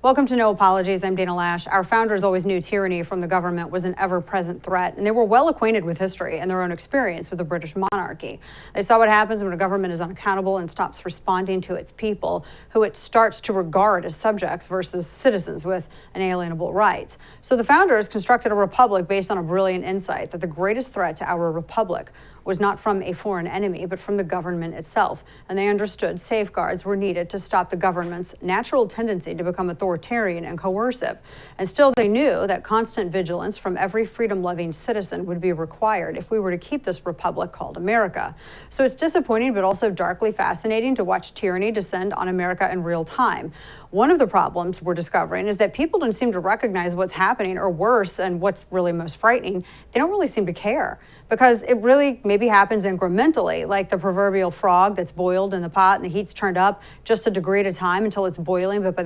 Welcome to No Apologies. I'm Dana Lash. Our founders always knew tyranny from the government was an ever-present threat, and they were well acquainted with history and their own experience with the British monarchy. They saw what happens when a government is unaccountable and stops responding to its people, who it starts to regard as subjects versus citizens with inalienable rights. So the founders constructed a republic based on a brilliant insight that the greatest threat to our republic was not from a foreign enemy, but from the government itself. And they understood safeguards were needed to stop the government's natural tendency to become authoritarian and coercive. And still, they knew that constant vigilance from every freedom-loving citizen would be required if we were to keep this republic called America. So it's disappointing, but also darkly fascinating to watch tyranny descend on America in real time. One of the problems we're discovering is that people don't seem to recognize what's happening, or worse, and what's really most frightening, they don't really seem to care, because it really maybe happens incrementally, like the proverbial frog that's boiled in the pot and the heat's turned up just a degree at a time until it's boiling, but by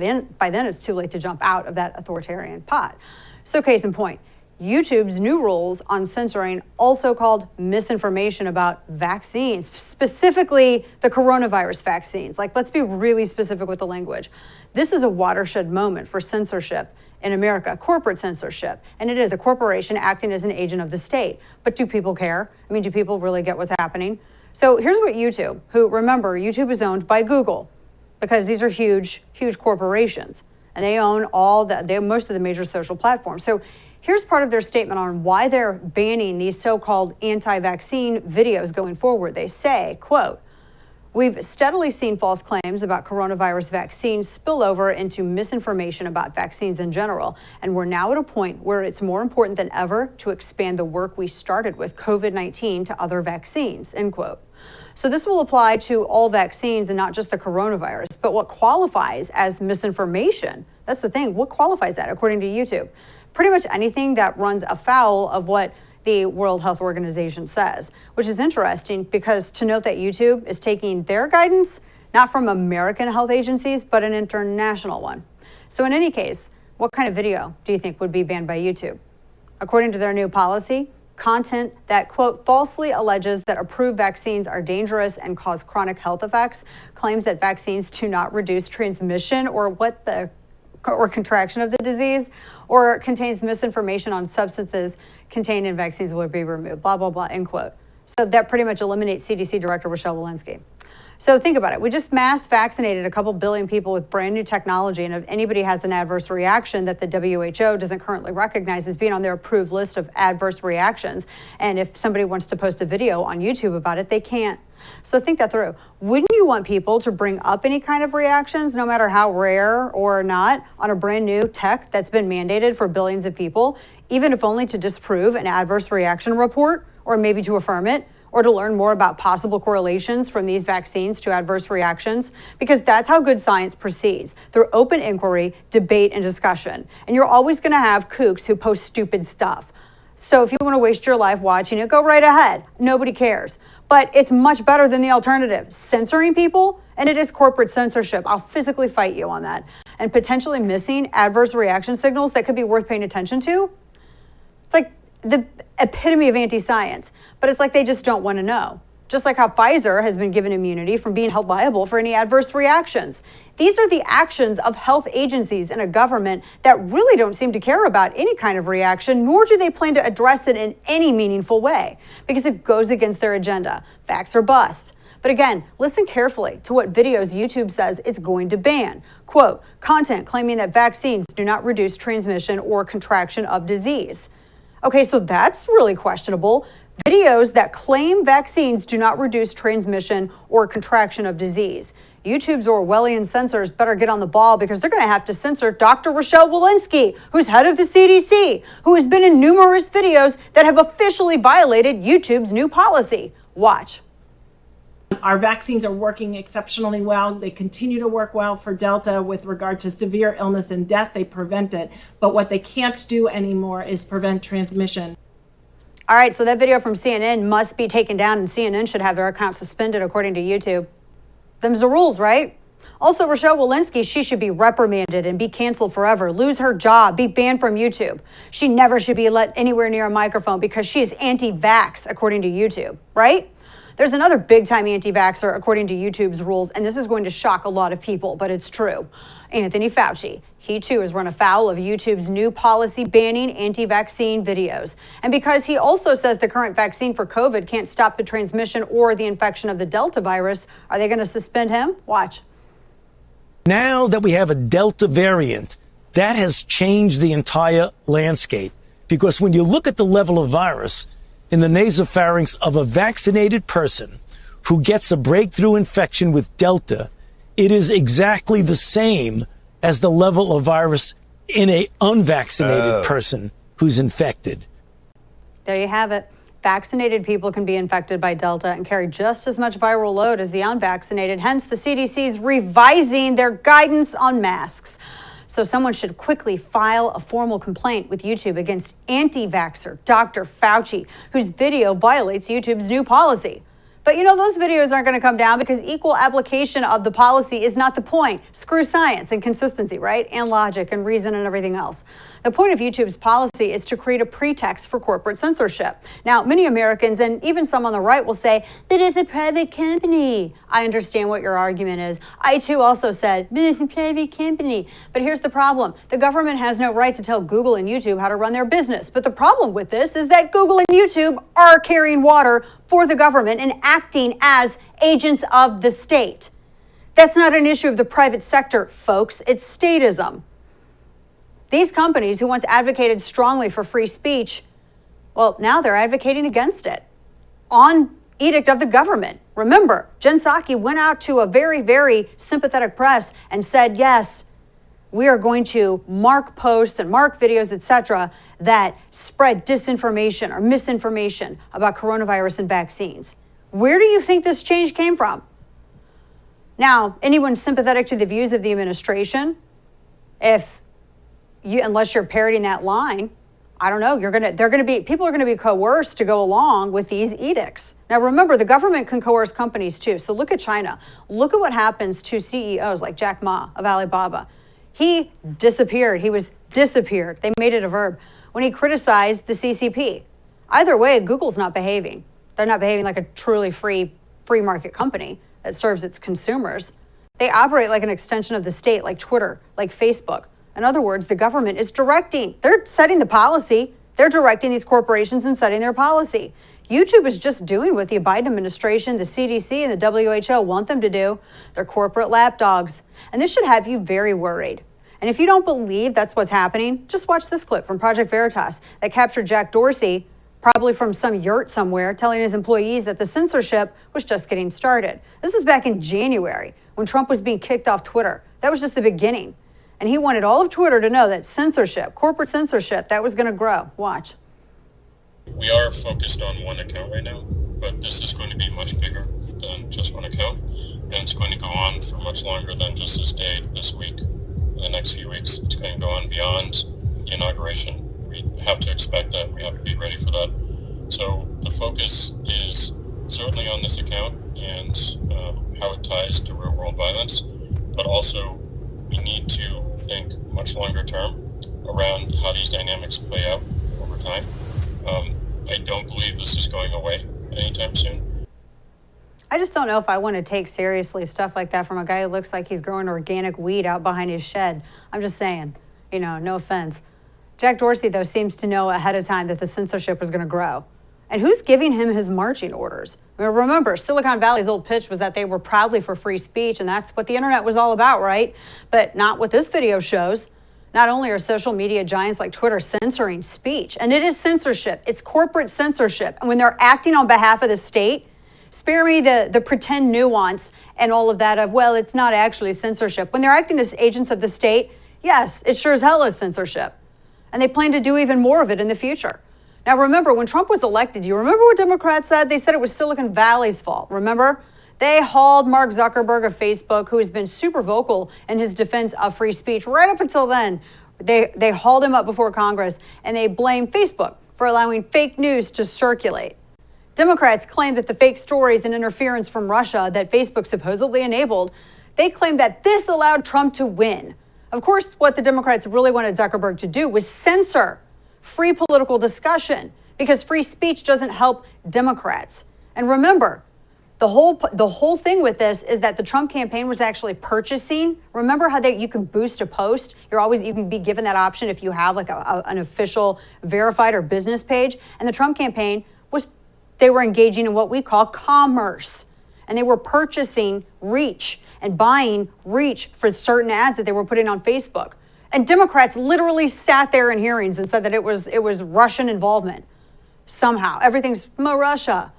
then it's too late to jump out of that authoritarian pot. So case in point, YouTube's new rules on censoring also called misinformation about vaccines, specifically the coronavirus vaccines. Like, let's be really specific with the language. This is a watershed moment for censorship in America, corporate censorship, and it is a corporation acting as an agent of the state. But do people care? I mean, do people really get what's happening? So here's what YouTube, who, remember, YouTube is owned by Google, because these are huge, huge corporations, and they own most of the major social platforms. So here's part of their statement on why they're banning these so-called anti-vaccine videos going forward. They say, quote, "We've steadily seen false claims about coronavirus vaccines spill over into misinformation about vaccines in general, and we're now at a point where it's more important than ever to expand the work we started with COVID-19 to other vaccines," end quote. So this will apply to all vaccines and not just the coronavirus. But what qualifies as misinformation? That's the thing. What qualifies that according to YouTube? Pretty much anything that runs afoul of what the World Health Organization says, which is interesting because to note that YouTube is taking their guidance not from American health agencies, but an international one. So in any case, what kind of video do you think would be banned by YouTube? According to their new policy, content that, quote, falsely alleges that approved vaccines are dangerous and cause chronic health effects, claims that vaccines do not reduce transmission or contraction of the disease, or contains misinformation on substances contained in vaccines will be removed, blah, blah, blah, end quote. So that pretty much eliminates CDC Director Rochelle Walensky. So think about it. We just mass vaccinated a couple billion people with brand new technology, and if anybody has an adverse reaction that the WHO doesn't currently recognize as being on their approved list of adverse reactions, and if somebody wants to post a video on YouTube about it, they can't. So think that through. Wouldn't you want people to bring up any kind of reactions, no matter how rare or not, on a brand new tech that's been mandated for billions of people, even if only to disprove an adverse reaction report, or maybe to affirm it, or to learn more about possible correlations from these vaccines to adverse reactions? Because that's how good science proceeds, through open inquiry, debate, and discussion. And you're always going to have kooks who post stupid stuff. So if you want to waste your life watching it, go right ahead. Nobody cares. But it's much better than the alternative, censoring people, and it is corporate censorship. I'll physically fight you on that. And potentially missing adverse reaction signals that could be worth paying attention to. It's like the epitome of anti-science, but it's like they just don't want to know. Just like how Pfizer has been given immunity from being held liable for any adverse reactions. These are the actions of health agencies in a government that really don't seem to care about any kind of reaction, nor do they plan to address it in any meaningful way, because it goes against their agenda. Facts or bust. But again, listen carefully to what videos YouTube says it's going to ban. Quote, content claiming that vaccines do not reduce transmission or contraction of disease. Okay, so that's really questionable. Videos that claim vaccines do not reduce transmission or contraction of disease. YouTube's Orwellian censors better get on the ball, because they're going to have to censor Dr. Rochelle Walensky, who's head of the CDC, who has been in numerous videos that have officially violated YouTube's new policy. Watch. Our vaccines are working exceptionally well. They continue to work well for Delta with regard to severe illness and death. They prevent it. But what they can't do anymore is prevent transmission. All right, so that video from CNN must be taken down, and CNN should have their account suspended according to YouTube. Them's the rules, right? Also, Rochelle Walensky, she should be reprimanded and be canceled forever, lose her job, be banned from YouTube. She never should be let anywhere near a microphone because she is anti-vax, according to YouTube, right? There's another big-time anti-vaxxer according to YouTube's rules, and this is going to shock a lot of people, but it's true. Anthony Fauci. He too has run afoul of YouTube's new policy banning anti-vaccine videos. And because he also says the current vaccine for COVID can't stop the transmission or the infection of the Delta virus, are they going to suspend him? Watch. Now that we have a Delta variant, that has changed the entire landscape. Because when you look at the level of virus in the nasopharynx of a vaccinated person who gets a breakthrough infection with Delta, it is exactly the same as the level of virus in an unvaccinated person who's infected. There you have it. Vaccinated people can be infected by Delta and carry just as much viral load as the unvaccinated. Hence, the CDC's revising their guidance on masks. So someone should quickly file a formal complaint with YouTube against anti-vaxxer Dr. Fauci, whose video violates YouTube's new policy. But you know, those videos aren't going to come down because equal application of the policy is not the point. Screw science and consistency, right? And logic and reason and everything else. The point of YouTube's policy is to create a pretext for corporate censorship. Now, many Americans and even some on the right will say, but it's a private company. I understand what your argument is. I too also said, but it's a private company. But here's the problem. The government has no right to tell Google and YouTube how to run their business. But the problem with this is that Google and YouTube are carrying water for the government and acting as agents of the state. That's not an issue of the private sector, folks. It's statism. These companies who once advocated strongly for free speech, well, now they're advocating against it on edict of the government. Remember, Jen Psaki went out to a very, very sympathetic press and said, yes, we are going to mark posts and mark videos, etc., that spread disinformation or misinformation about coronavirus and vaccines. Where do you think this change came from? Now, anyone sympathetic to the views of the administration, unless you're parroting that line, I don't know, people are going to be coerced to go along with these edicts. Now, remember, the government can coerce companies too. So look at China. Look at what happens to CEOs like Jack Ma of Alibaba. He disappeared. He was disappeared. They made it a verb when he criticized the CCP. Either way, Google's not behaving. They're not behaving like a truly free market company that serves its consumers. They operate like an extension of the state, like Twitter, like Facebook. In other words, the government is directing. They're setting the policy. They're directing these corporations and setting their policy. YouTube is just doing what the Biden administration, the CDC, and the WHO want them to do. They're corporate lapdogs. And this should have you very worried. And if you don't believe that's what's happening, just watch this clip from Project Veritas that captured Jack Dorsey, probably from some yurt somewhere, telling his employees that the censorship was just getting started. This is back in January when Trump was being kicked off Twitter. That was just the beginning. And he wanted all of Twitter to know that censorship, corporate censorship, that was going to grow. Watch. We are focused on one account right now, but this is going to be much bigger than just one account. And it's going to go on for much longer than just this day, this week, the next few weeks. It's going to go on beyond the inauguration. We have to expect that. We have to be ready for that. So the focus is certainly on this account and how it ties to real world violence, but also we need to think much longer term around how these dynamics play out over time. I don't believe this is going away anytime soon. I just don't know if I want to take seriously stuff like that from a guy who looks like he's growing organic weed out behind his shed. I'm just saying, no offense. Jack Dorsey, though, seems to know ahead of time that the censorship was going to grow. And who's giving him his marching orders? I mean, remember, Silicon Valley's old pitch was that they were proudly for free speech, and that's what the internet was all about, right? But not what this video shows. Not only are social media giants like Twitter censoring speech, and it is censorship, it's corporate censorship. And when they're acting on behalf of the state, spare me the pretend nuance and all of that of, well, it's not actually censorship. When they're acting as agents of the state, yes, it sure as hell is censorship. And they plan to do even more of it in the future. Now, remember, when Trump was elected, do you remember what Democrats said? They said it was Silicon Valley's fault, remember? They hauled Mark Zuckerberg of Facebook, who has been super vocal in his defense of free speech right up until then. They hauled him up before Congress, and they blamed Facebook for allowing fake news to circulate. Democrats claim that the fake stories and interference from Russia that Facebook supposedly enabled, they claim that this allowed Trump to win. Of course, what the Democrats really wanted Zuckerberg to do was censor free political discussion, because free speech doesn't help Democrats. And remember, The whole thing with this is that the Trump campaign was actually purchasing. Remember how you can boost a post? You can be given that option if you have like an official verified or business page. And the Trump campaign they were engaging in what we call commerce. And they were purchasing reach and buying reach for certain ads that they were putting on Facebook. And Democrats literally sat there in hearings and said that it was Russian involvement. Somehow, everything's Russia.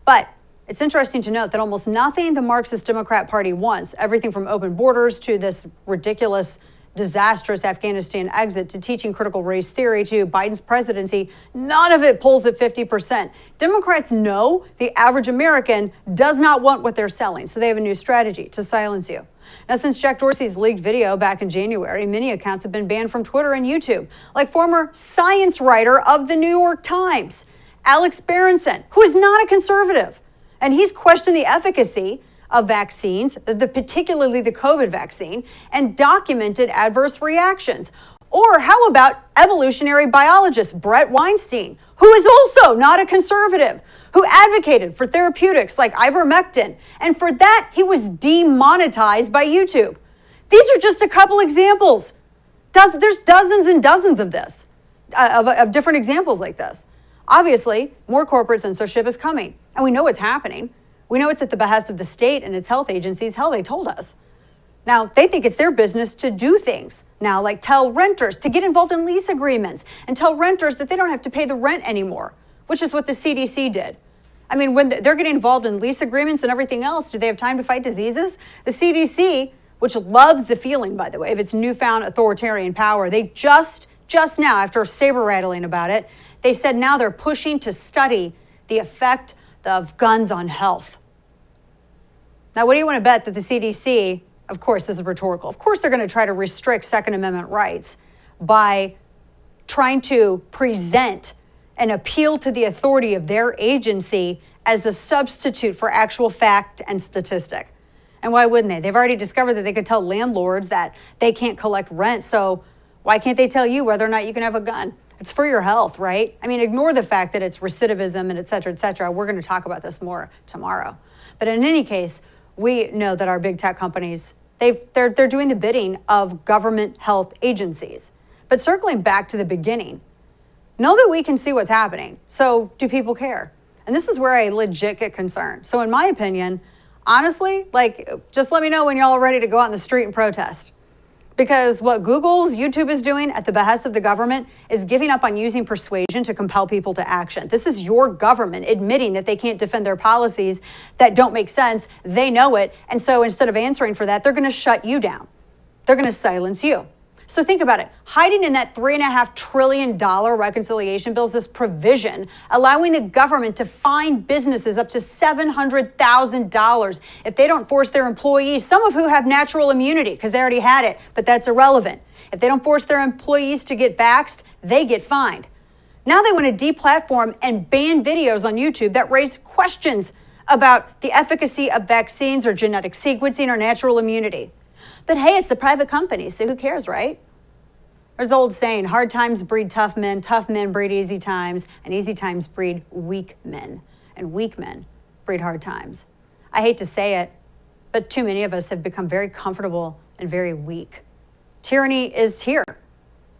But it's interesting to note that almost nothing the Marxist Democrat Party wants, everything from open borders to this ridiculous, disastrous Afghanistan exit to teaching critical race theory to Biden's presidency, none of it pulls at 50%. Democrats know the average American does not want what they're selling, so they have a new strategy to silence you. Now, since Jack Dorsey's leaked video back in January, many accounts have been banned from Twitter and YouTube, like former science writer of the New York Times, Alex Berenson, who is not a conservative. And he's questioned the efficacy of vaccines, particularly the COVID vaccine, and documented adverse reactions. Or how about evolutionary biologist Brett Weinstein, who is also not a conservative, who advocated for therapeutics like ivermectin, and for that he was demonetized by YouTube. These are just a couple examples. There's dozens and dozens of this, of different examples like this. Obviously, more corporate censorship is coming, and we know it's happening. We know it's at the behest of the state and its health agencies. Hell, they told us. Now, they think it's their business to do things now, like tell renters to get involved in lease agreements and tell renters that they don't have to pay the rent anymore, which is what the CDC did. I mean, when they're getting involved in lease agreements and everything else, do they have time to fight diseases? The CDC, which loves the feeling, by the way, of its newfound authoritarian power, they just now, after saber rattling about it, they said now they're pushing to study the effect of guns on health. Now, what do you want to bet that the CDC, of course, this is rhetorical, of course they're going to try to restrict Second Amendment rights by trying to present an appeal to the authority of their agency as a substitute for actual fact and statistic. And why wouldn't they? They've already discovered that they could tell landlords that they can't collect rent, so why can't they tell you whether or not you can have a gun? It's for your health, right? I mean, ignore the fact that it's recidivism and et cetera, et cetera. We're going to talk about this more tomorrow. But in any case, we know that our big tech companies, they're doing the bidding of government health agencies. But circling back to the beginning, know that we can see what's happening. So do people care? And this is where I legit get concerned. So in my opinion, honestly, just let me know when y'all are ready to go out in the street and protest. Because what YouTube is doing at the behest of the government is giving up on using persuasion to compel people to action. This is your government admitting that they can't defend their policies that don't make sense. They know it. And so instead of answering for that, they're going to shut you down. They're going to silence you. So think about it. Hiding in that $3.5 trillion reconciliation bill is this provision allowing the government to fine businesses up to $700,000 if they don't force their employees, some of who have natural immunity because they already had it, but that's irrelevant. If they don't force their employees to get vaxxed, they get fined. Now they want to deplatform and ban videos on YouTube that raise questions about the efficacy of vaccines or genetic sequencing or natural immunity. But hey, it's the private company, so who cares, right? There's the old saying, hard times breed tough men breed easy times, and easy times breed weak men, and weak men breed hard times. I hate to say it, but too many of us have become very comfortable and very weak. Tyranny is here.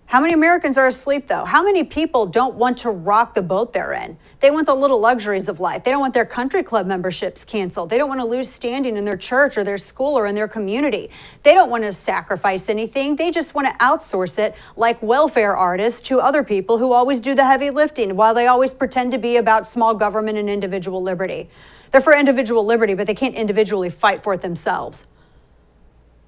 How many Americans are asleep, though? How many people don't want to rock the boat they're in? They want the little luxuries of life. They don't want their country club memberships canceled. They don't want to lose standing in their church or their school or in their community. They don't want to sacrifice anything. They just want to outsource it like welfare artists to other people who always do the heavy lifting while they always pretend to be about small government and individual liberty. They're for individual liberty, but they can't individually fight for it themselves.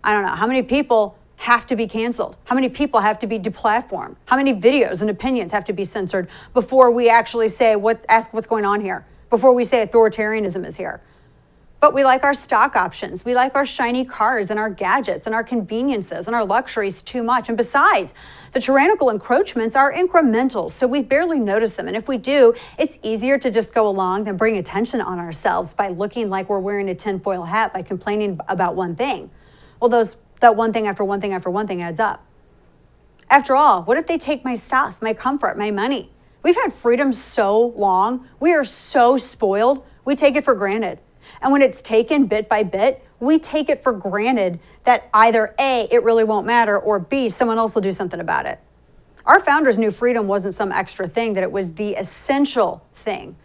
I don't know. How many people have to be canceled? How many people have to be deplatformed? How many videos and opinions have to be censored before we actually ask what's going on here, before we say authoritarianism is here? But we like our stock options. We like our shiny cars and our gadgets and our conveniences and our luxuries too much. And besides, the tyrannical encroachments are incremental, so we barely notice them. And if we do, it's easier to just go along than bring attention on ourselves by looking like we're wearing a tinfoil hat by complaining about one thing. Well, that one thing after one thing after one thing adds up. After all, what if they take my stuff, my comfort, my money? We've had freedom so long. We are so spoiled. We take it for granted. And when it's taken bit by bit, we take it for granted that either A, it really won't matter, or B, someone else will do something about it. Our founders knew freedom wasn't some extra thing, that it was the essential thing.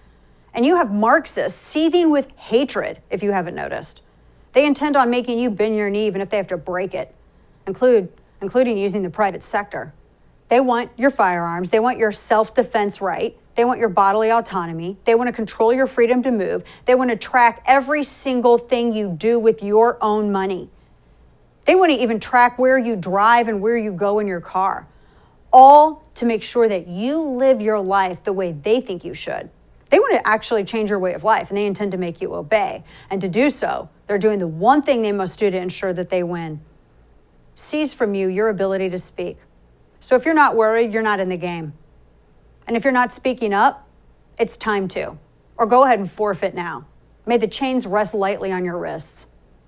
And you have Marxists seething with hatred, if you haven't noticed. They intend on making you bend your knee even if they have to break it, including using the private sector. They want your firearms. They want your self-defense right. They want your bodily autonomy. They want to control your freedom to move. They want to track every single thing you do with your own money. They want to even track where you drive and where you go in your car, all to make sure that you live your life the way they think you should. They want to actually change your way of life, and they intend to make you obey. And to do so, they're doing the one thing they must do to ensure that they win: seize from you your ability to speak. So if you're not worried, you're not in the game. And if you're not speaking up, it's time to. Or go ahead and forfeit now. May the chains rest lightly on your wrists.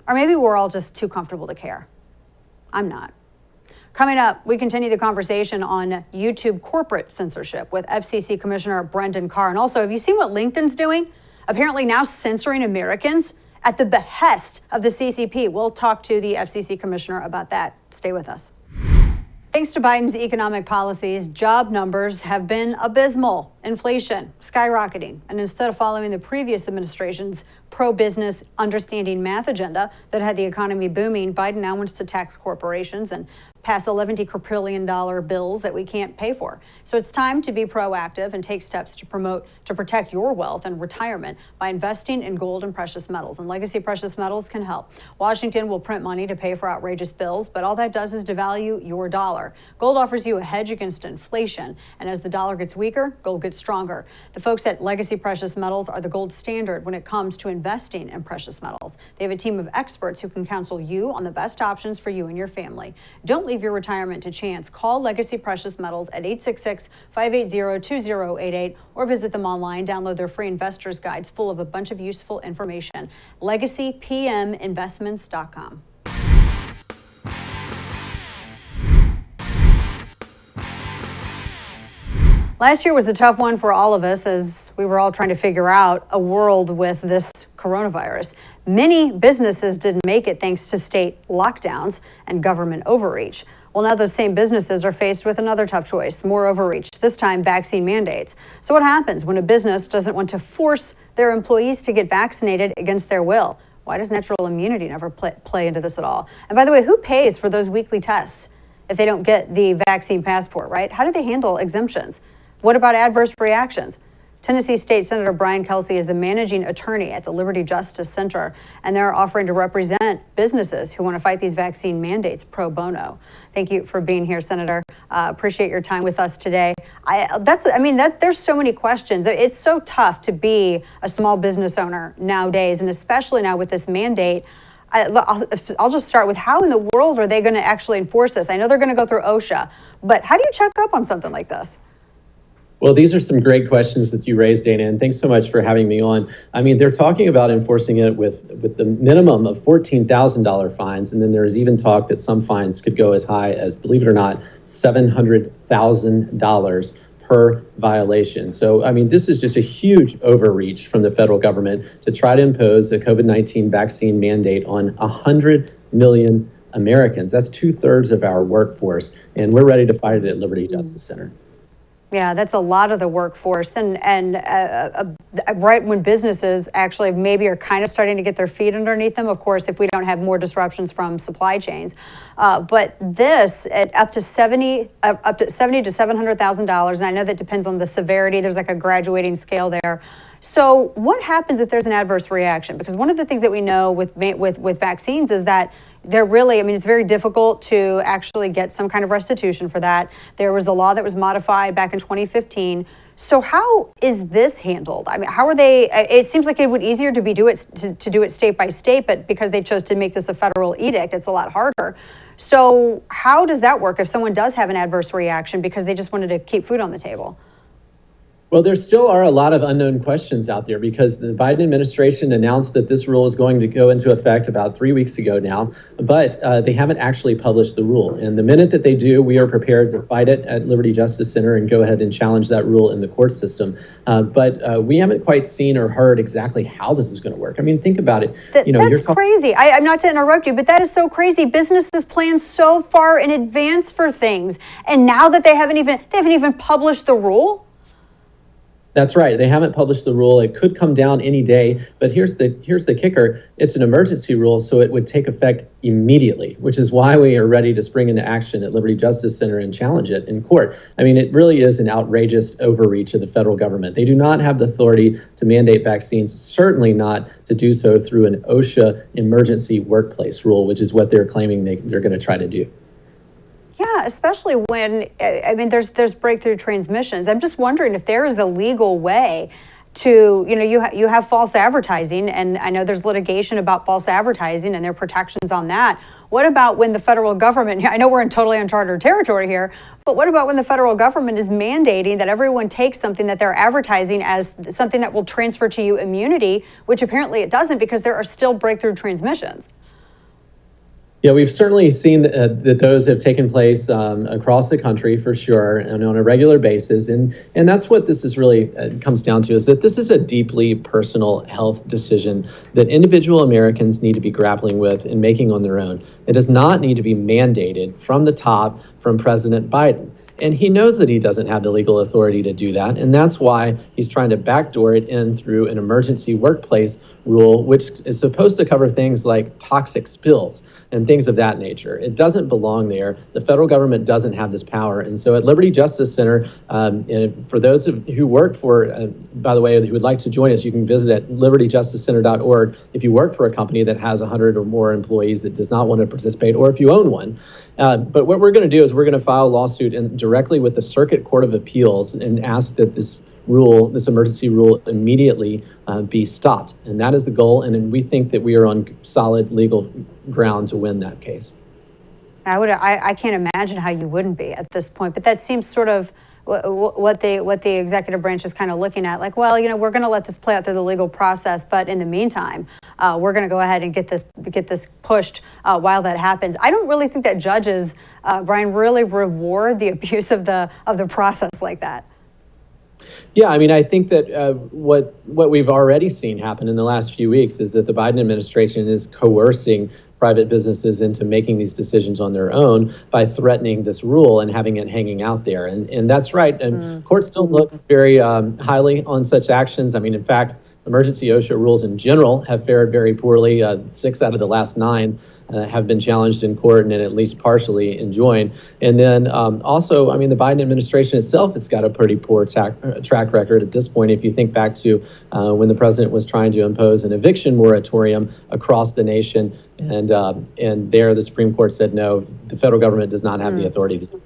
Or maybe we're all just too comfortable to care. I'm not. Coming up, we continue the conversation on YouTube corporate censorship with FCC Commissioner Brendan Carr. And also, have you seen what LinkedIn's doing? Apparently now censoring Americans at the behest of the CCP. We'll talk to the FCC Commissioner about that. Stay with us. Thanks to Biden's economic policies, job numbers have been abysmal. Inflation skyrocketing. And instead of following the previous administration's pro-business, understanding math agenda that had the economy booming, Biden now wants to tax corporations and pass $11 quadrillion bills that we can't pay for. So it's time to be proactive and take steps to protect your wealth and retirement by investing in gold and precious metals. And Legacy Precious Metals can help. Washington will print money to pay for outrageous bills, but all that does is devalue your dollar. Gold offers you a hedge against inflation, and as the dollar gets weaker, gold gets stronger. The folks at Legacy Precious Metals are the gold standard when it comes to investing in precious metals. They have a team of experts who can counsel you on the best options for you and your family. Don't leave your retirement to chance. Call Legacy Precious Metals at 866-580-2088 or visit them online. Download their free investor's guides full of a bunch of useful information. LegacyPMinvestments.com. Last year was a tough one for all of us as we were all trying to figure out a world with this coronavirus. Many businesses didn't make it thanks to state lockdowns and government overreach. Well, now those same businesses are faced with another tough choice, more overreach, this time vaccine mandates. So what happens when a business doesn't want to force their employees to get vaccinated against their will? Why does natural immunity never play into this at all? And by the way, who pays for those weekly tests if they don't get the vaccine passport, right? How do they handle exemptions? What about adverse reactions? Tennessee State Senator Brian KELSEY is the managing attorney at the Liberty Justice Center, and they're offering to represent businesses who want to fight these vaccine mandates pro bono. Thank you for being here, Senator. Appreciate your time with us today. There's so many questions. It's so tough to be a small business owner nowadays, and especially now with this mandate. I'll just start with, how in the world are they going to actually enforce this? I know they're going to go through OSHA, but how do you check up on something like this? Well, these are some great questions that you raised, Dana, and thanks so much for having me on. I mean, they're talking about enforcing it with the minimum of $14,000 fines, and then there's even talk that some fines could go as high as, believe it or not, $700,000 per violation. So, I mean, this is just a huge overreach from the federal government to try to impose a COVID-19 vaccine mandate on 100 million Americans. That's 2/3 of our workforce, and we're ready to fight it at Liberty Justice Center. Yeah, that's a lot of the workforce, and right when businesses actually maybe are kind of starting to get their feet underneath them. Of course, if we don't have more disruptions from supply chains, but this at up to $70,000 to $700,000, and I know that depends on the severity. There's like a graduating scale there. So, what happens if there's an adverse reaction? Because one of the things that we know with vaccines is that it's very difficult to actually get some kind of restitution for that. There was a law that was modified back in 2015. So how is this handled? I mean, how are they? It seems like it would be easier to do it state by state, but because they chose to make this a federal edict, it's a lot harder. So how does that work if someone does have an adverse reaction because they just wanted to keep food on the table? Well, there still are a lot of unknown questions out there because the Biden administration announced that this rule is going to go into effect about 3 weeks ago now, but they haven't actually published the rule. And the minute that they do, we are prepared to fight it at Liberty Justice Center and go ahead and challenge that rule in the court system. But we haven't quite seen or heard exactly how this is going to work. I mean, think about it. That's crazy. I'm not to interrupt you, but that is so crazy. Businesses plan so far in advance for things, and now that they haven't even published the rule. That's right. They haven't published the rule. It could come down any day, but here's the kicker. It's an emergency rule, so it would take effect immediately, which is why we are ready to spring into action at Liberty Justice Center and challenge it in court. I mean, it really is an outrageous overreach of the federal government. They do not have the authority to mandate vaccines, certainly not to do so through an OSHA emergency workplace rule, which is what they're claiming they're going to try to do. Yeah, especially when, I mean, there's breakthrough transmissions. I'm just wondering if there is a legal way to, you have false advertising, and I know there's litigation about false advertising and there are protections on that. What about when the federal government, I know we're in totally uncharted territory here, but what about when the federal government is mandating that everyone takes something that they're advertising as something that will transfer to you immunity, which apparently it doesn't because there are still breakthrough transmissions? Yeah, we've certainly seen that those have taken place across the country for sure and on a regular basis. And that's what this is really comes down to, is that this is a deeply personal health decision that individual Americans need to be grappling with and making on their own. It does not need to be mandated from the top from President Biden. And he knows that he doesn't have the legal authority to do that. And that's why he's trying to backdoor it in through an emergency workplace rule, which is supposed to cover things like toxic spills and things of that nature. It doesn't belong there. The federal government doesn't have this power. And so at Liberty Justice Center, and for those who work for, by the way, who would like to join us, you can visit at libertyjusticecenter.org if you work for a company that has 100 or more employees that does not want to participate, or if you own one. But what we're going to do is we're going to file a lawsuit directly with the Circuit Court of Appeals and ask that this emergency rule immediately be stopped. And that is the goal. And we think that we are on solid legal ground to win that case. I can't imagine how you wouldn't be at this point, but that seems sort of what the executive branch is kind of looking at, like, well, we're going to let this play out through the legal process, but in the meantime, we're going to go ahead and get this pushed while that happens. I don't really think that judges, Brian, really reward the abuse of the process like that. Yeah, I mean, I think that what we've already seen happen in the last few weeks is that the Biden administration is coercing private businesses into making these decisions on their own by threatening this rule and having it hanging out there. And that's right. And courts don't look very highly on such actions. I mean, in fact, emergency OSHA rules in general have fared very poorly. 6 out of the last 9 have been challenged in court and at least partially enjoined. And then also, I mean, the Biden administration itself has got a pretty poor track record at this point. If you think back to when the president was trying to impose an eviction moratorium across the nation, and there the Supreme Court said, no, the federal government does not have the authority to do it.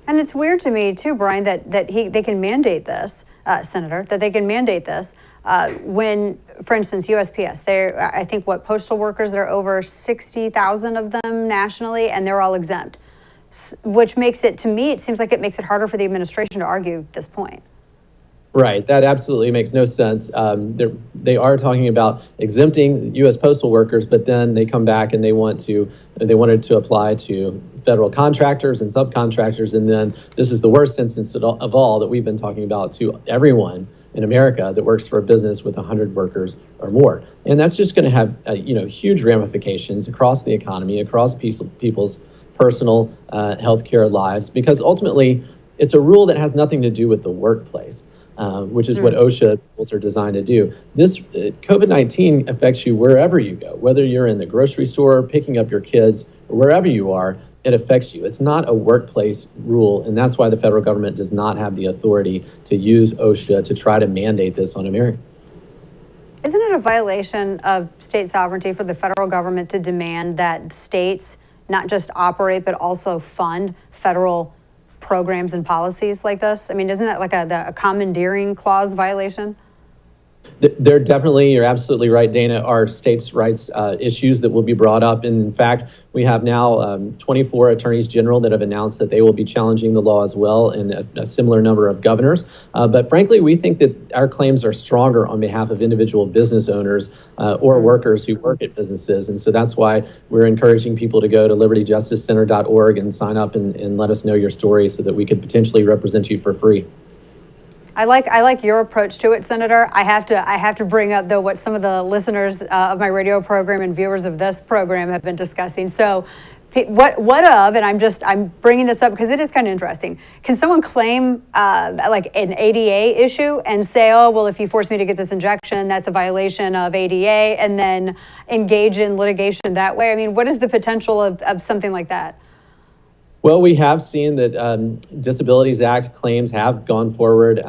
And it's weird to me too, Brian, that they can mandate this, Senator, that they can mandate this when, for instance, USPS, I think postal workers, there are over 60,000 of them nationally, and they're all exempt, which makes it, to me, it seems like it makes it harder for the administration to argue this point. Right. That absolutely makes no sense. They are talking about exempting U.S. postal workers, but then they come back and they wanted to apply to federal contractors and subcontractors. And then this is the worst instance of all that we've been talking about, to everyone in America that works for a business with 100 workers or more. And that's just going to have huge ramifications across the economy, across people's personal healthcare lives, because ultimately it's a rule that has nothing to do with the workplace. Which is what OSHA rules are designed to do. This COVID-19 affects you wherever you go, whether you're in the grocery store, picking up your kids, or wherever you are, it affects you. It's not a workplace rule, and that's why the federal government does not have the authority to use OSHA to try to mandate this on Americans. Isn't it a violation of state sovereignty for the federal government to demand that states not just operate, but also fund federal programs and policies like this? I mean, isn't that like a commandeering clause violation? There definitely, you're absolutely right, Dana, are states' rights issues that will be brought up. And in fact, we have now 24 attorneys general that have announced that they will be challenging the law as well, and a similar number of governors. But frankly, we think that our claims are stronger on behalf of individual business owners or workers who work at businesses. And so that's why we're encouraging people to go to libertyjusticecenter.org and sign up and let us know your story so that we could potentially represent you for free. I like your approach to it, Senator. I have to bring up, though, what some of the listeners of my radio program and viewers of this program have been discussing. So what of, and I'm bringing this up because it is kind of interesting. Can someone claim like an ADA issue and say, oh, well, if you force me to get this injection, that's a violation of ADA, and then engage in litigation that way? I mean, what is the potential of something like that? Well, we have seen that Disabilities Act claims have gone forward.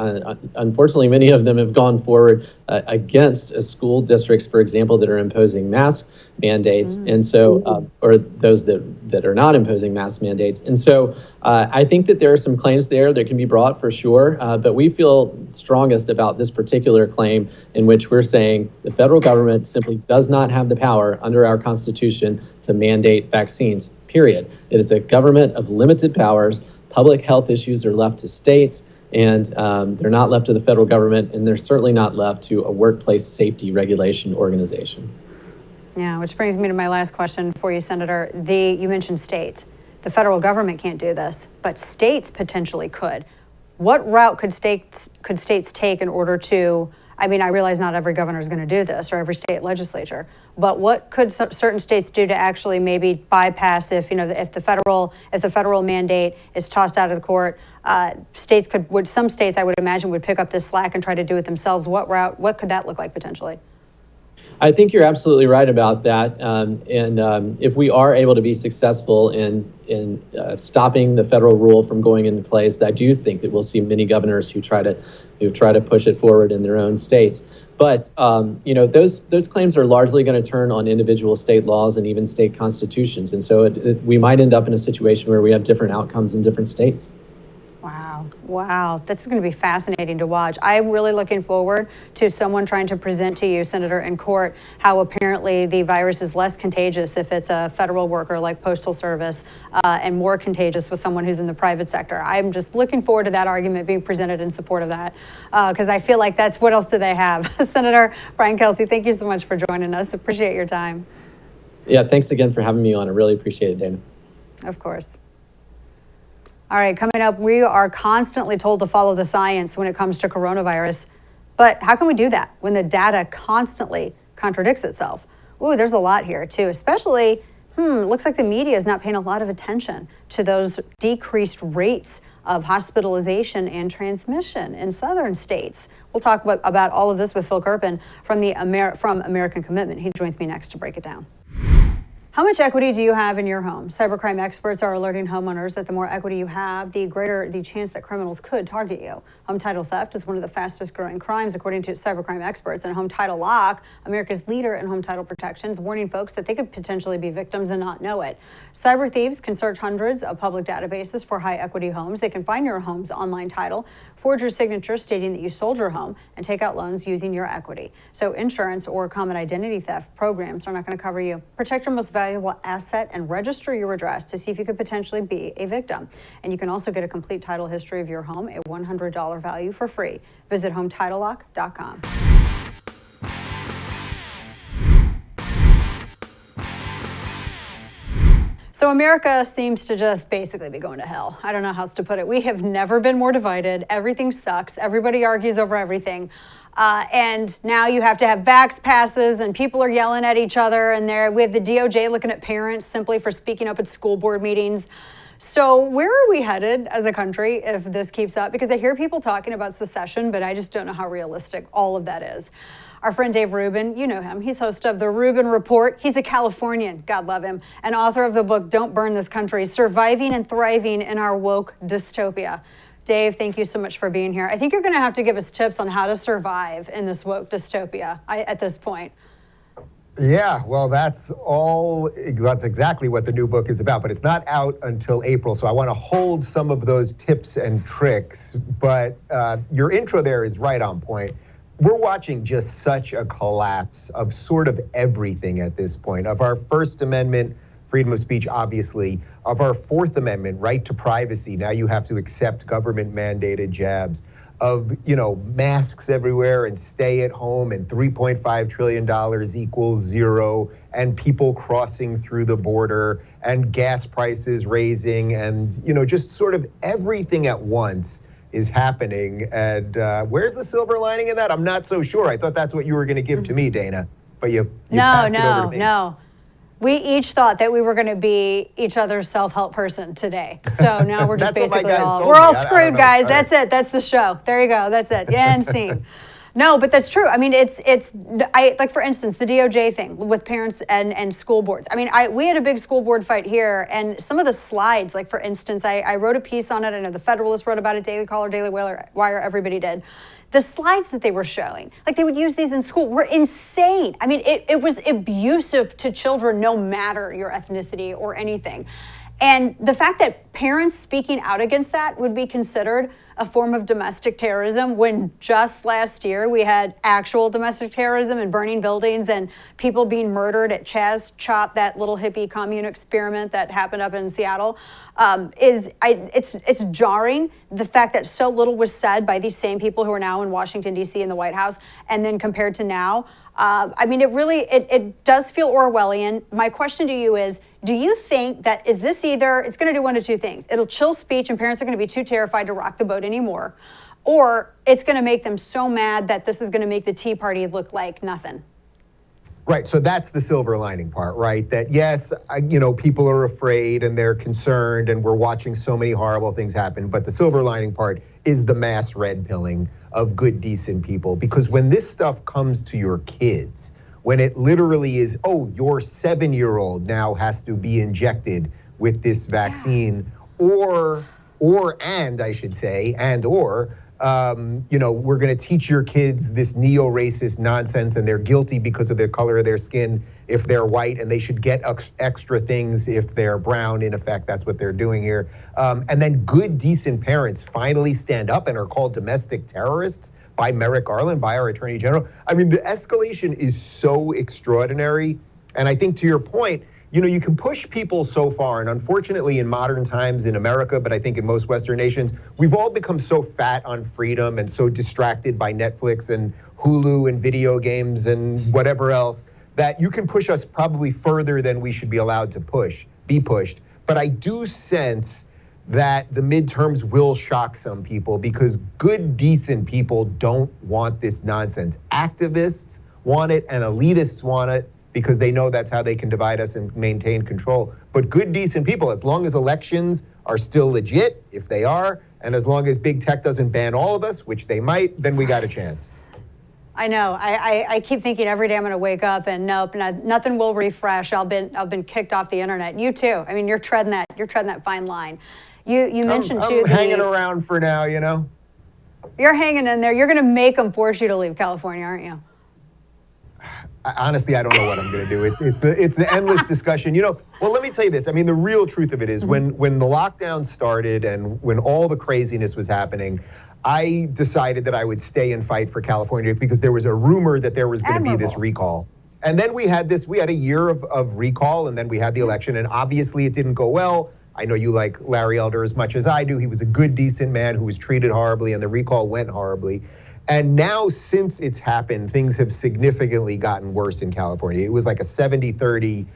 Unfortunately, many of them have gone forward against school districts, for example, that are imposing mask mandates, and so, or those that are not imposing mask mandates. And so I think that there are some claims there that can be brought for sure, but we feel strongest about this particular claim in which we're saying the federal government simply does not have the power under our Constitution to mandate vaccines. Period. It is a government of limited powers. Public health issues are left to states, and they're not left to the federal government, and they're certainly not left to a workplace safety regulation organization. Yeah, which brings me to my last question for you, Senator. You mentioned states. The federal government can't do this, but states potentially could. What route could states take in order to, I mean, I realize not every governor is going to do this or every state legislature, but what could certain states do to actually maybe bypass if the federal mandate is tossed out of the court? Some states I would imagine would pick up this slack and try to do it themselves. What could that look like potentially? I think you're absolutely right about that. If we are able to be successful in stopping the federal rule from going into place, I do think that we'll see many governors who try to push it forward in their own states. But those claims are largely going to turn on individual state laws and even state constitutions, and so we might end up in a situation where we have different outcomes in different states. Wow, this is going to be fascinating to watch. I'm really looking forward to someone trying to present to you, Senator, in court, how apparently the virus is less contagious if it's a federal worker like Postal Service and more contagious with someone who's in the private sector. I'm just looking forward to that argument being presented in support of that because I feel like that's what else do they have? Senator Brian Kelsey, thank you so much for joining us. Appreciate your time. Yeah, thanks again for having me on. I really appreciate it, Dana. Of course. All right, coming up, we are constantly told to follow the science when it comes to coronavirus. But how can we do that when the data constantly contradicts itself? Ooh, there's a lot here too, especially, looks like the media is not paying a lot of attention to those decreased rates of hospitalization and transmission in southern states. We'll talk about all of this with Phil Kerpen from American Commitment. He joins me next to break it down. How much equity do you have in your home? Cybercrime experts are alerting homeowners that the more equity you have, the greater the chance that criminals could target you. Home title theft is one of the fastest growing crimes, according to cybercrime experts. And Home Title Lock, America's leader in home title protections, warning folks that they could potentially be victims and not know it. Cyber thieves can search hundreds of public databases for high equity homes. They can find your home's online title, forge your signature stating that you sold your home, and take out loans using your equity. So insurance or common identity theft programs are not going to cover you. Protect your most valuable asset and register your address to see if you could potentially be a victim. And you can also get a complete title history of your home, a $100 value for free. Visit HometitleLock.com. So America seems to just basically be going to hell. I don't know how else to put it. We have never been more divided. Everything sucks. Everybody argues over everything. And now you have to have vax passes and people are yelling at each other. And we have the DOJ looking at parents simply for speaking up at school board meetings. So where are we headed as a country if this keeps up? Because I hear people talking about secession, but I just don't know how realistic all of that is. Our friend Dave Rubin, you know him. He's host of the Rubin Report. He's a Californian, God love him, and author of the book, Don't Burn This Country, Surviving and Thriving in Our Woke Dystopia. Dave, thank you so much for being here. I think you're going to have to give us tips on how to survive in this woke dystopia at this point. Yeah, well, that's exactly what the new book is about, but it's not out until April, so I want to hold some of those tips and tricks, but your intro there is right on point. we're watching just such a collapse of sort of everything at this point, of our First Amendment, freedom of speech, obviously, of our Fourth Amendment, right to privacy. Now you have to accept government mandated jabs, of, masks everywhere and stay at home and $3.5 trillion equals zero, and people crossing through the border and gas prices raising, and, just sort of everything at once is happening. And where's the silver lining in that? I'm not so sure. I thought that's what you were going to give to me, Dana, but you passed it over to me. No. We each thought that we were going to be each other's self-help person today. So now we're just basically we're all screwed, guys. That's it. That's the show. There you go. That's it. Yeah, and scene. No, but that's true. I mean, like, for instance, the DOJ thing with parents and school boards. I mean, we had a big school board fight here, and some of the slides, like, for instance, I wrote a piece on it. I know the Federalist wrote about it, Daily Caller, Daily Wire, everybody did. The slides that they were showing, like, they would use these in school, were insane. I mean, it was abusive to children, no matter your ethnicity or anything. And the fact that parents speaking out against that would be considered a form of domestic terrorism, when just last year we had actual domestic terrorism and burning buildings and people being murdered at Chaz Chop, that little hippie commune experiment that happened up in Seattle, it's jarring, the fact that so little was said by these same people who are now in Washington, D.C. in the White House, and then compared to now. I mean, it does feel Orwellian. My question to you is, do you think that it's going to do one of two things? It'll chill speech and parents are going to be too terrified to rock the boat anymore, or it's going to make them so mad that this is going to make the Tea Party look like nothing? Right, so that's the silver lining part, right? That yes, people are afraid and they're concerned and we're watching so many horrible things happen, but the silver lining part is the mass red pilling of good, decent people. Because when this stuff comes to your kids, when it literally is, your 7-year-old now has to be injected with this vaccine, or we're going to teach your kids this neo-racist nonsense, and they're guilty because of the color of their skin if they're white, and they should get extra things if they're brown. In effect, that's what they're doing here. And then good, decent parents finally stand up and are called domestic terrorists by Merrick Garland, by our Attorney General. I mean, the escalation is so extraordinary. And I think, to your point, you can push people so far, and unfortunately in modern times in America, but I think in most Western nations, we've all become so fat on freedom and so distracted by Netflix and Hulu and video games and whatever else, that you can push us probably further than we should be allowed to be pushed. But I do sense that the midterms will shock some people, because good, decent people don't want this nonsense. Activists want it and elitists want it, because they know that's how they can divide us and maintain control. But good, decent people, as long as elections are still legit, if they are, and as long as big tech doesn't ban all of us, which they might, then we got a chance. I know. I keep thinking every day I'm going to wake up and nope, nothing will refresh. I've been kicked off the internet. You too. I mean, you're treading that fine line. You mentioned too. I'm hanging around for now. You're hanging in there. You're going to make them force you to leave California, aren't you? Honestly, I don't know what I'm going to do. It's the endless discussion. Well, let me tell you this. I mean, the real truth of it is, when the lockdown started and when all the craziness was happening, I decided that I would stay and fight for California, because there was a rumor that there was going to be this recall. And then we had a year of recall, and then we had the election, and obviously it didn't go well. I know you like Larry Elder as much as I do. He was a good, decent man who was treated horribly, and the recall went horribly. And now, since it's happened, things have significantly gotten worse in California. It was like a 70-30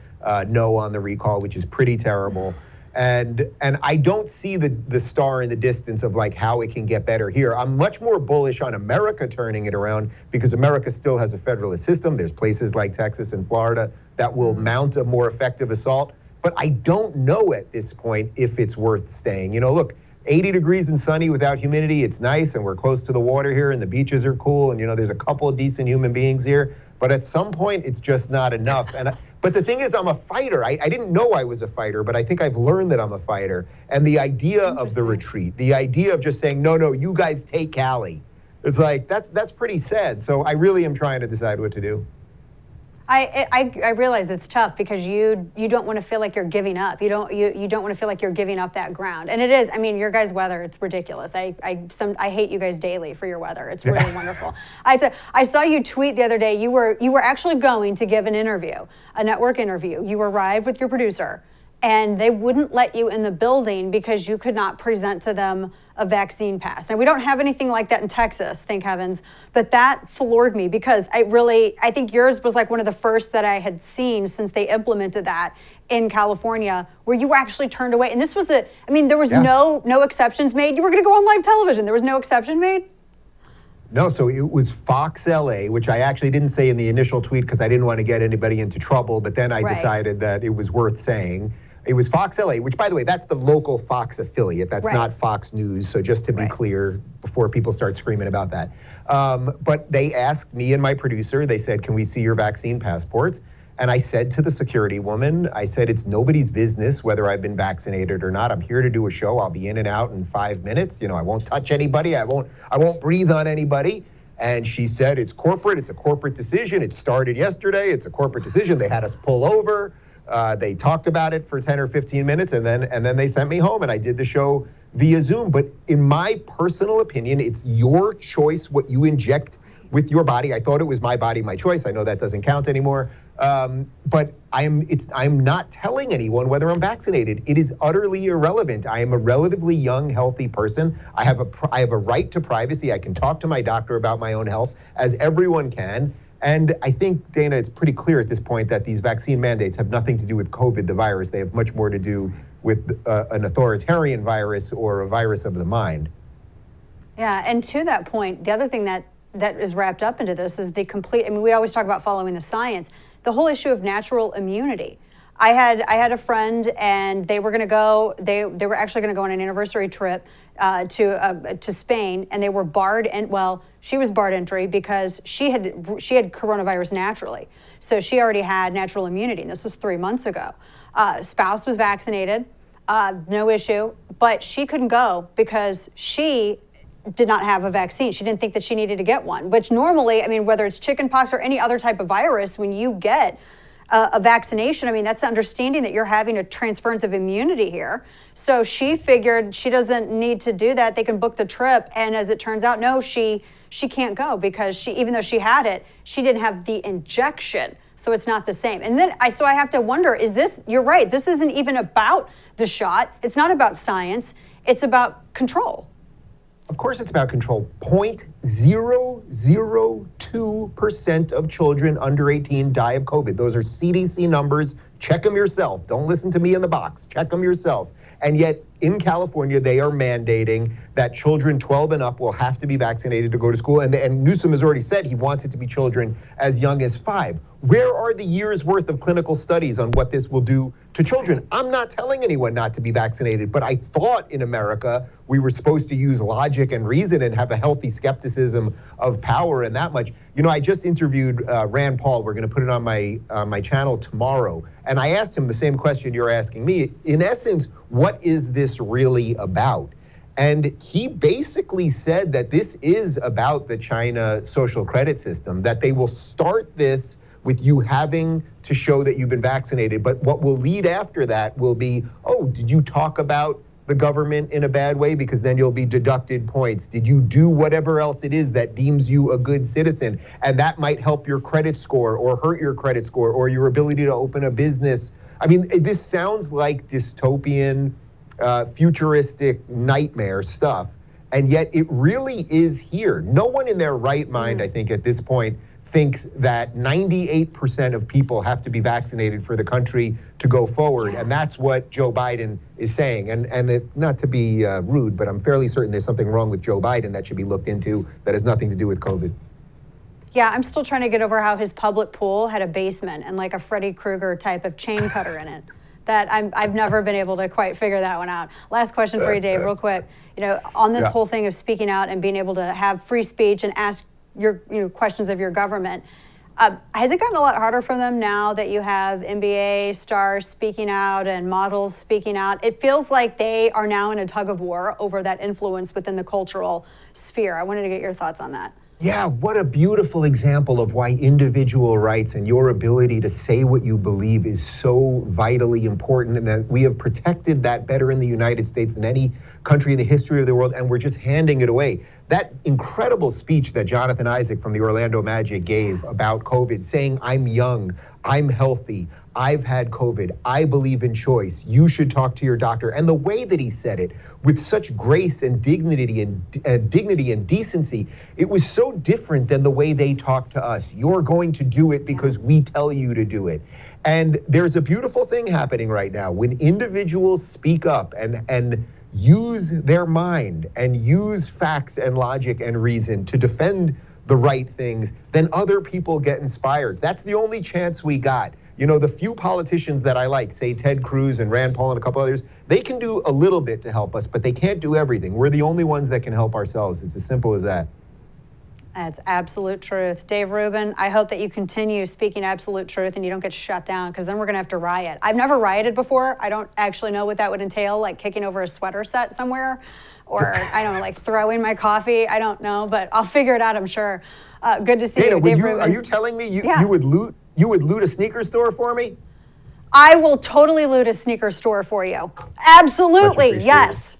no on the recall, which is pretty terrible. And I don't see the star in the distance of like how it can get better here. I'm much more bullish on America turning it around, because America still has a federalist system. There's places like Texas and Florida that will mount a more effective assault. But I don't know at this point if it's worth staying. Look, 80 degrees and sunny without humidity, it's nice, and we're close to the water here, and the beaches are cool, and there's a couple of decent human beings here. But at some point, it's just not enough. But the thing is, I'm a fighter. I didn't know I was a fighter, but I think I've learned that I'm a fighter. And the idea of the retreat, the idea of just saying, no, you guys take Cali, it's like, that's pretty sad. So I really am trying to decide what to do. I realize it's tough because you don't want to feel like you're giving up. You don't want to feel like you're giving up that ground. And it is. I mean, your guys' weather, it's ridiculous. I hate you guys daily for your weather. It's really wonderful. I saw you tweet the other day. You were actually going to give an interview, a network interview. You arrived with your producer, and they wouldn't let you in the building because you could not present to them a vaccine pass. Now, we don't have anything like that in Texas, thank heavens, but that floored me because I think yours was like one of the first that I had seen since they implemented that in California, where you were actually turned away. And this was there was no exceptions made. You were going to go on live television. There was no exception made. No, so it was Fox LA, which I actually didn't say in the initial tweet because I didn't want to get anybody into trouble, but then I decided that it was worth saying. It was Fox LA, which, by the way, that's the local Fox affiliate. That's not Fox News. So just to be clear, before people start screaming about that. But they asked me and my producer, they said, can we see your vaccine passports? And I said to the security woman, I said, it's nobody's business whether I've been vaccinated or not. I'm here to do a show. I'll be in and out in 5 minutes. I won't touch anybody. I won't breathe on anybody. And she said, it's corporate. It's a corporate decision. It started yesterday. It's a corporate decision. They had us pull over. They talked about it for 10 or 15 minutes, and then they sent me home, and I did the show via Zoom. But in my personal opinion, it's your choice what you inject with your body. I thought it was my body, my choice. I know that doesn't count anymore. But I'm not telling anyone whether I'm vaccinated. It is utterly irrelevant. I am a relatively young, healthy person. I have a right to privacy. I can talk to my doctor about my own health, as everyone can. And I think, Dana, it's pretty clear at this point that these vaccine mandates have nothing to do with COVID, the virus. They have much more to do with an authoritarian virus or a virus of the mind. Yeah, and to that point, the other thing that is wrapped up into this is the complete, we always talk about following the science, the whole issue of natural immunity. I had a friend, and they were going to go. They were actually going to go on an anniversary trip to Spain, and they were barred. She was barred entry because she had coronavirus naturally, so she already had natural immunity. And this was 3 months ago. Spouse was vaccinated, no issue, but she couldn't go because she did not have a vaccine. She didn't think that she needed to get one. Which normally, whether it's chickenpox or any other type of virus, when you get a vaccination, that's the understanding that you're having a transference of immunity here. So she figured she doesn't need to do that. They can book the trip. And as it turns out, no, she can't go because even though she had it, she didn't have the injection. So it's not the same. And then I have to wonder, you're right, this isn't even about the shot. It's not about science. It's about control. Of course it's about control. 0.002% of children under 18 die of COVID. Those are CDC numbers. Check them yourself. Don't listen to me in the box. Check them yourself. And yet in California, they are mandating that children 12 and up will have to be vaccinated to go to school. And Newsom has already said he wants it to be children as young as 5. Where are the years worth of clinical studies on what this will do to children? I'm not telling anyone not to be vaccinated, but I thought in America we were supposed to use logic and reason and have a healthy skepticism of power and that much. I just interviewed Rand Paul. We're going to put it on my channel tomorrow. And I asked him the same question you're asking me. In essence, what is this really about? And he basically said that this is about the China social credit system, that they will start this with you having to show that you've been vaccinated. But what will lead after that will be, oh, did you talk about the government in a bad way? Because then you'll be deducted points. Did you do whatever else it is that deems you a good citizen? And that might help your credit score or hurt your credit score or your ability to open a business. This sounds like dystopian, futuristic nightmare stuff. And yet it really is here. No one in their right mind, I think, at this point, thinks that 98% of people have to be vaccinated for the country to go forward. And that's what Joe Biden is saying. And not to be rude, but I'm fairly certain there's something wrong with Joe Biden that should be looked into that has nothing to do with COVID. Yeah, I'm still trying to get over how his public pool had a basement and like a Freddy Krueger type of chain cutter in it. That I've never been able to quite figure that one out. Last question for you, Dave, real quick. On this whole thing of speaking out and being able to have free speech and ask your questions of your government, has it gotten a lot harder for them now that you have NBA stars speaking out and models speaking out? It feels like they are now in a tug of war over that influence within the cultural sphere. I wanted to get your thoughts on that. Yeah, what a beautiful example of why individual rights and your ability to say what you believe is so vitally important, and that we have protected that better in the United States than any country in the history of the world, and we're just handing it away. That incredible speech that Jonathan Isaac from the Orlando Magic gave about COVID, saying, I'm young, I'm healthy, I've had COVID, I believe in choice, you should talk to your doctor. And the way that he said it, with such grace and dignity and decency, it was so different than the way they talk to us. You're going to do it because we tell you to do it. And there's a beautiful thing happening right now when individuals speak up and use their mind and use facts and logic and reason to defend the right things, then other people get inspired. That's the only chance we got. You know, the few politicians that I like, say Ted Cruz and Rand Paul and a couple others, they can do a little bit to help us, but they can't do everything. We're the only ones that can help ourselves. It's as simple as that. That's absolute truth. Dave Rubin, I hope that you continue speaking absolute truth and you don't get shut down, because then we're going to have to riot. I've never rioted before. I don't actually know what that would entail, like kicking over a sweater set somewhere, or I don't know, like throwing my coffee. I don't know, but I'll figure it out, I'm sure. Good to see Dana, you, Dave Rubin. are you telling me Yeah. you would loot a sneaker store for me? I will totally loot a sneaker store for you. Absolutely, yes.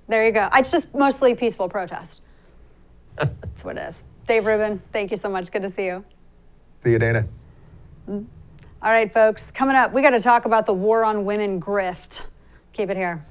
There you go. It's just mostly peaceful protest. That's what it is. Dave Rubin, thank you so much. Good to see you. See you, Dana. All right, folks. Coming up, we got to talk about the war on women grift. Keep it here.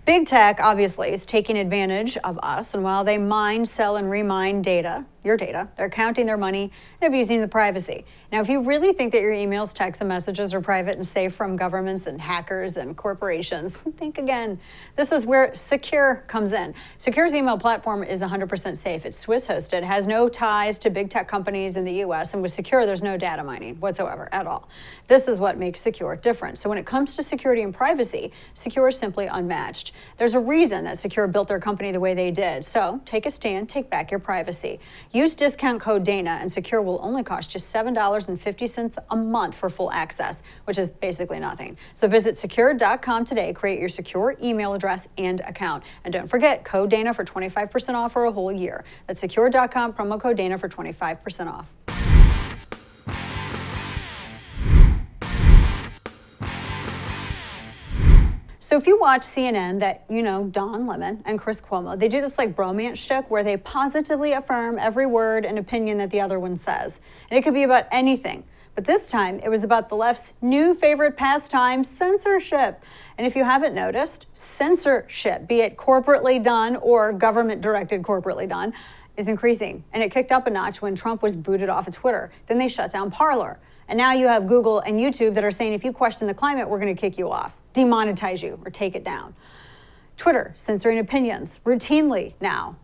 Big tech, obviously, is taking advantage of us, and while they mine, sell, and remine data, your data, they're counting their money and abusing the privacy. Now, if you really think that your emails, texts, and messages are private and safe from governments and hackers and corporations, think again. This is where Secure comes in. Secure's email platform is 100% safe. It's Swiss-hosted, has no ties to big tech companies in the U.S., and with Secure, there's no data mining whatsoever at all. This is what makes Secure different. So when it comes to security and privacy, Secure is simply unmatched. There's a reason that Secure built their company the way they did. So take a stand, take back your privacy. Use discount code DANA, and Secure will only cost you $7.50 a month for full access, which is basically nothing. So visit secure.com today, create your secure email address and account. And don't forget, code DANA for 25% off for a whole year. That's secure.com, promo code DANA for 25% off. So if you watch CNN, that you know Don Lemon and Chris Cuomo, they do this like bromance shtick where they positively affirm every word and opinion that the other one says. And it could be about anything. But this time it was about the left's new favorite pastime, censorship. And if you haven't noticed, censorship, be it corporately done or government-directed corporately done, is increasing. And it kicked up a notch when Trump was booted off of Twitter. Then they shut down Parler. And now you have Google and YouTube that are saying, if you question the climate, we're going to kick you off, demonetize you, or take it down. Twitter censoring opinions routinely now,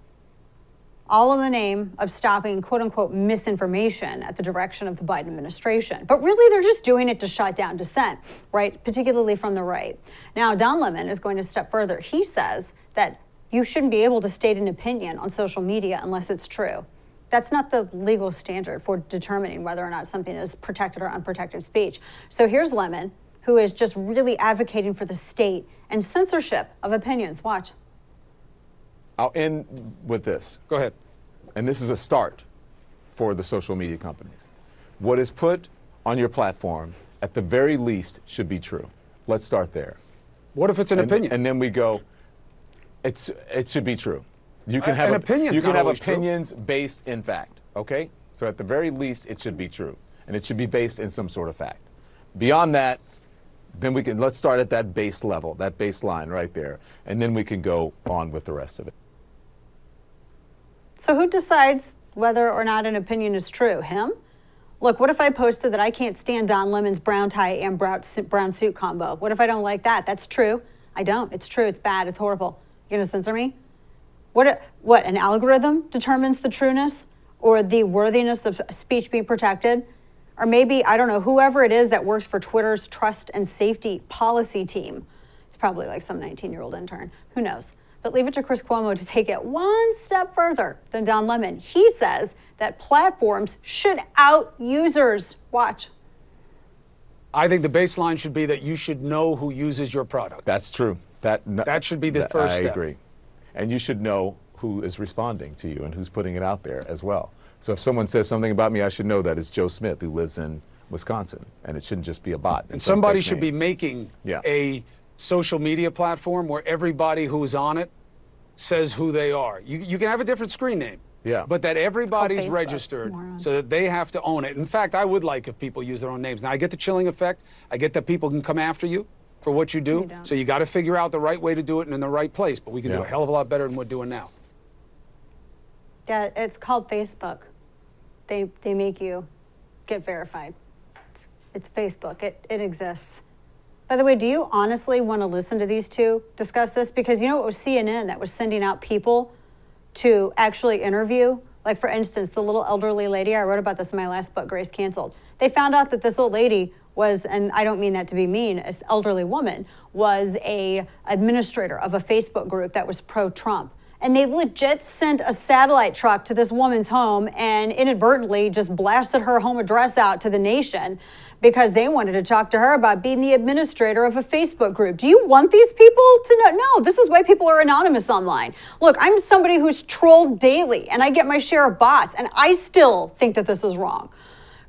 all in the name of stopping quote-unquote misinformation at the direction of the Biden administration. But really, they're just doing it to shut down dissent, right? Particularly from the right. Now, Don Lemon is going a step further. He says that you shouldn't be able to state an opinion on social media unless it's true. That's not the legal standard for determining whether or not something is protected or unprotected speech. So here's Lemon, who is just really advocating for the state and censorship of opinions. Watch. I'll end with this. Go ahead. And this is a start for the social media companies. What is put on your platform, at the very least, should be true. Let's start there. What if it's an opinion? And then we go, it should be true. You can have opinions based in fact, okay? So at the very least, it should be true. And it should be based in some sort of fact. Beyond that, then let's start at that base level, that baseline right there. And then we can go on with the rest of it. So who decides whether or not an opinion is true? Him? Look, what if I posted that I can't stand Don Lemon's brown tie and brown suit combo? What if I don't like that? That's true. I don't. It's true. It's bad. It's horrible. You're going to censor me? What, an algorithm determines the trueness or the worthiness of speech being protected? Or maybe, I don't know, whoever it is that works for Twitter's trust and safety policy team. It's probably like some 19-year-old intern. Who knows? But leave it to Chris Cuomo to take it one step further than Don Lemon. He says that platforms should out users. Watch. I think the baseline should be that you should know who uses your product. That's true. That should be the first step. I agree. And you should know who is responding to you and who's putting it out there as well. So if someone says something about me, I should know that it's Joe Smith who lives in Wisconsin, and it shouldn't just be a bot. And somebody should be making Yeah. a social media platform where everybody who's on it says who they are. You can have a different screen name. Yeah. But that everybody's Facebook, registered moron. so that they have to own it. In fact, I would like if people use their own names. Now, I get the chilling effect. I get that people can come after you for what you do. don't. So you got to figure out the right way to do it and in the right place. But we can do Yeah. a hell of a lot better than we're doing now. Yeah, it's called Facebook. They make you get verified. It's Facebook. It exists. By the way, do you honestly want to listen to these two discuss this? Because you know it was CNN that was sending out people to actually interview. Like, for instance, the little elderly lady, I wrote about this in my last book, Grace Canceled. They found out that this old lady was, and I don't mean that to be mean, this elderly woman was a administrator of a Facebook group that was pro-Trump. And they legit sent a satellite truck to this woman's home and inadvertently just blasted her home address out to the nation because they wanted to talk to her about being the administrator of a Facebook group. Do you want these people to know? No, this is why people are anonymous online. Look, I'm somebody who's trolled daily and I get my share of bots and I still think that this is wrong.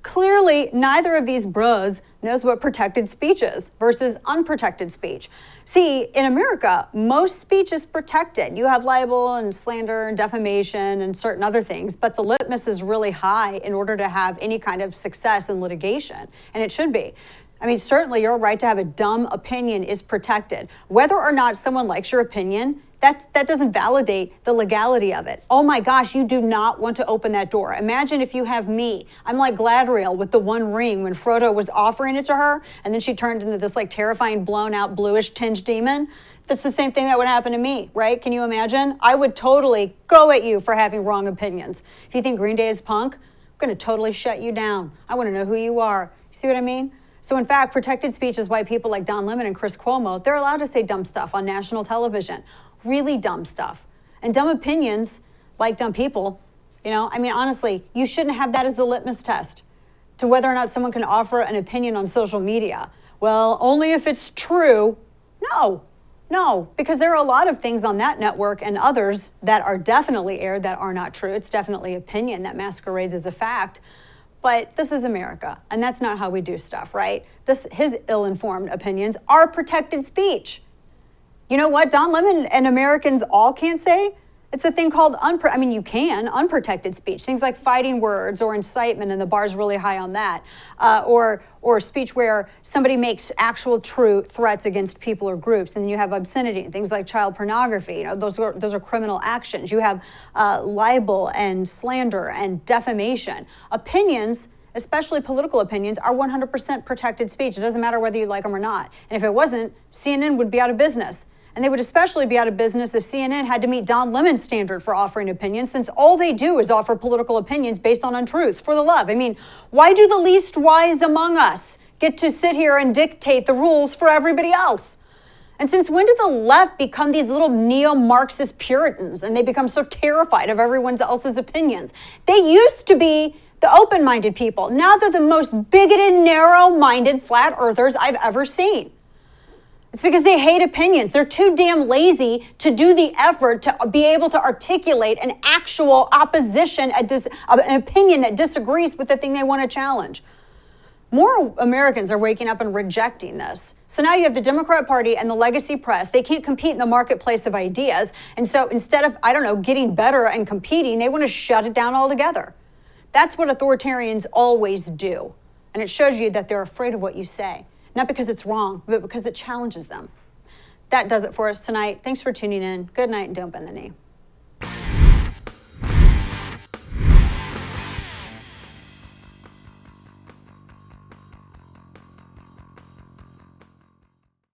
Clearly, neither of these bros knows what protected speech is versus unprotected speech. See, in America, most speech is protected. You have libel and slander and defamation and certain other things, but the litmus is really high in order to have any kind of success in litigation, and it should be. I mean, certainly your right to have a dumb opinion is protected. Whether or not someone likes your opinion, that doesn't validate the legality of it. Oh my gosh, you do not want to open that door. Imagine if you have me. I'm like Gladriel with the one ring when Frodo was offering it to her, and then she turned into this like terrifying, blown out, bluish tinged demon. That's the same thing that would happen to me, right? Can you imagine? I would totally go at you for having wrong opinions. If you think Green Day is punk, I'm gonna totally shut you down. I wanna know who you are. You see what I mean? So in fact, protected speech is why people like Don Lemon and Chris Cuomo, they're allowed to say dumb stuff on national television. Really dumb stuff. And dumb opinions, like dumb people, you know, I mean, honestly, you shouldn't have that as the litmus test to whether or not someone can offer an opinion on social media. Well, only if it's true. No, because there are a lot of things on that network and others that are definitely aired that are not true. It's definitely opinion that masquerades as a fact. But this is America, and that's not how we do stuff, right? His ill-informed opinions are protected speech. You know what Don Lemon and Americans all can't say? It's a thing called, unprotected speech. Things like fighting words or incitement, and the bar's really high on that. Or speech where somebody makes actual true threats against people or groups. And then you have obscenity and things like child pornography. You know, those are criminal actions. You have libel and slander and defamation. Opinions, especially political opinions, are 100% protected speech. It doesn't matter whether you like them or not. And if it wasn't, CNN would be out of business. And they would especially be out of business if CNN had to meet Don Lemon's standard for offering opinions, since all they do is offer political opinions based on untruths. For the love. I mean, why do the least wise among us get to sit here and dictate the rules for everybody else? And since when did the left become these little neo-Marxist Puritans and they become so terrified of everyone else's opinions? They used to be the open-minded people. Now they're the most bigoted, narrow-minded flat earthers I've ever seen. It's because they hate opinions. They're too damn lazy to do the effort to be able to articulate an actual opposition, an opinion that disagrees with the thing they want to challenge. More Americans are waking up and rejecting this. So now you have the Democrat Party and the legacy press. They can't compete in the marketplace of ideas. And so instead of, getting better and competing, they want to shut it down altogether. That's what authoritarians always do. And it shows you that they're afraid of what you say. Not because it's wrong, but because it challenges them. That does it for us tonight. Thanks for tuning in. Good night and don't bend the knee.